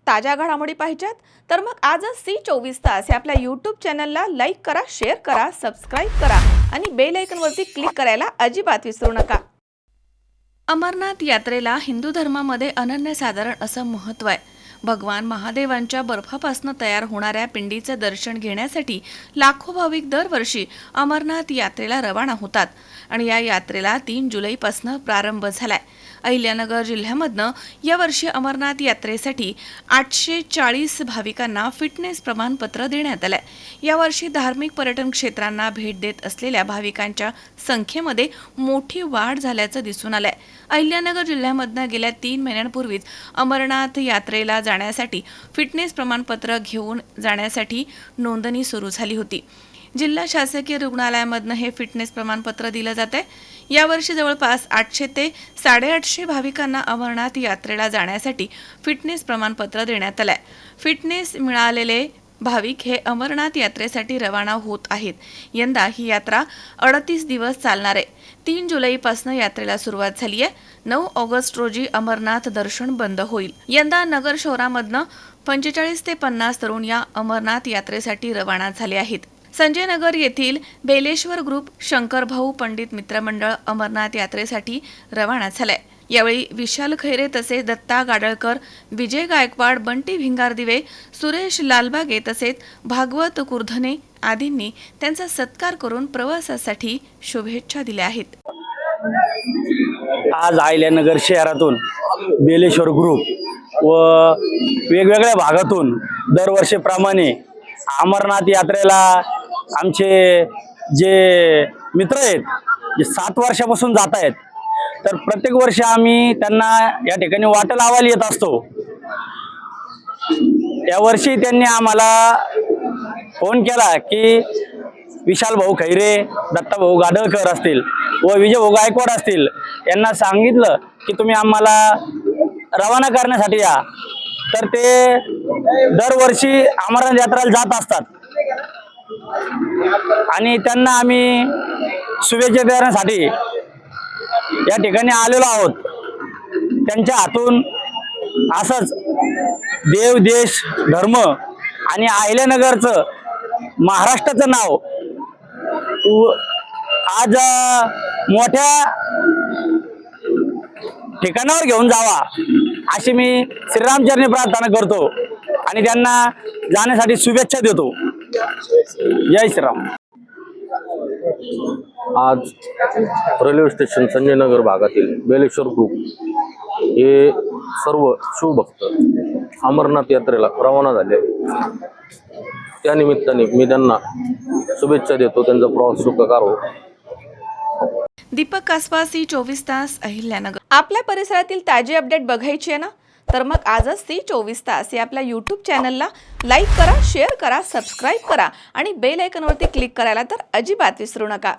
ताज्या घडामोडी पाहिजेत तर मग आजच C24 तास या आपल्या YouTube चॅनलला लाईक करा, शेअर करा, सबस्क्राइब करा आणि बेल आयकॉनवरती क्लिक करायला अजिबात विसरू नका। अमरनाथ यात्रेला हिंदू धर्मामध्ये अनन्यसाधारण असं महत्त्व आहे। भगवान महादेवांच्या बर्फापासून तयार होणाऱ्या पिंडीचे दर्शन घेण्यासाठी लाखो भाविक दरवर्षी अमरनाथ यात्रेला रवाना होतात आणि या यात्रेला 3 जुलैपासून प्रारंभ झालाय। अहिल्यानगर जिल्ह्यामधनं यावर्षी अमरनाथ यात्रेसाठी 840 भाविकांना फिटनेस प्रमाणपत्र देण्यात आलंय। यावर्षी धार्मिक पर्यटन क्षेत्रांना भेट देत असलेल्या भाविकांच्या संख्येमध्ये मोठी वाढ झाल्याचं दिसून आलंय। अहिल्यानगर जिल्ह्यामधनं गेल्या 3 महिन्यांपूर्वीच अमरनाथ यात्रेला जाण्यासाठी फिटनेस प्रमाणपत्र घेऊन जाण्यासाठी नोंदणी सुरू झाली होती। जिल्हा शासकीय रुग्णालयामधनं हे फिटनेस प्रमाणपत्र दिलं जाते। यावर्षी जवळपास 800 ते 850 भाविकांना अमरनाथ यात्रेला जाण्यासाठी फिटनेस प्रमाणपत्र देण्यात आलंय। फिटनेस मिळालेले भाविक हे अमरनाथ यात्रेसाठी रवाना होत आहेत। यंदा ही यात्रा 38 दिवस चालणार आहे। 3 जुलैपासून यात्रेला सुरुवात झाली आहे। 9 ऑगस्ट रोजी अमरनाथ दर्शन बंद होईल। यंदा नगर शहरामधनं 45 ते 50 तरुण या अमरनाथ यात्रेसाठी रवाना झाले आहेत। संजय नगर येथील बेलेश्वर ग्रुप शंकरभाऊ पंडित मित्रमंडळ अमरनाथ यात्रेसाठी रवाना झालाय। यावेळी विशाल खैरे तसेच दत्ता गाडळकर, विजय गायकवाड, बंटी भिंगारदिवे, सुरेश लालबागे तसेच भागवत कुर्धने आदींनी त्यांचा सत्कार करून प्रवासासाठी शुभेच्छा दिल्या आहेत। आज अहिल्यानगर शहरातून बेलेश्वर ग्रुप व वेगवेगळ्या भागातून दरवर्षीप्रमाणे अमरनाथ यात्रेला आमचे जे मित्र आहेत जे 7 वर्षापासून जात आहेत, तर प्रत्येक वर्षी आम्ही त्यांना या ठिकाणी वाट लावायला येत असतो। यावर्षी त्यांनी आम्हाला फोन केला की विशाल भाऊ खैरे, दत्ता भाऊ गाडळकर असतील व विजय भाऊ गायकवाड असतील, यांना सांगितलं की तुम्ही आम्हाला रवाना करण्यासाठी या। तर ते दरवर्षी अमरनाथ यात्रेला जात असतात आणि त्यांना आम्ही शुभेच्छा देण्यासाठी या ठिकाणी आलेलो आहोत। त्यांच्या हातून असंच देव, देश, धर्म आणि अहिल्यानगरचं, महाराष्ट्राचं नाव आज मोठ्या ठिकाणावर घेऊन जावा अशी मी श्रीरामचरणी प्रार्थना करतो आणि त्यांना जाण्यासाठी शुभेच्छा देतो। जय श्रीराम। आज रेल्वे स्टेशन संजय नगर भागातील बेलेश्वर ग्रुप हे सर्व शिवभक्त अमरनाथ यात्रेला रवाना झाले। त्यानिमित्ताने मी त्यांना शुभेच्छा देतो। त्यांचा प्रवास सुखकर हो। दीपक कासवा, C24 तास, अहिल्यानगर। आपल्या परिसरातील ताजे अपडेट बघायचे आहे ना, तर मग आजच C24 तास या आपल्या YouTube चॅनलला लाईक करा, शेअर करा, सबस्क्राइब करा आणि बेल आयकॉनवरती क्लिक करायला तर अजिबात विसरू नका।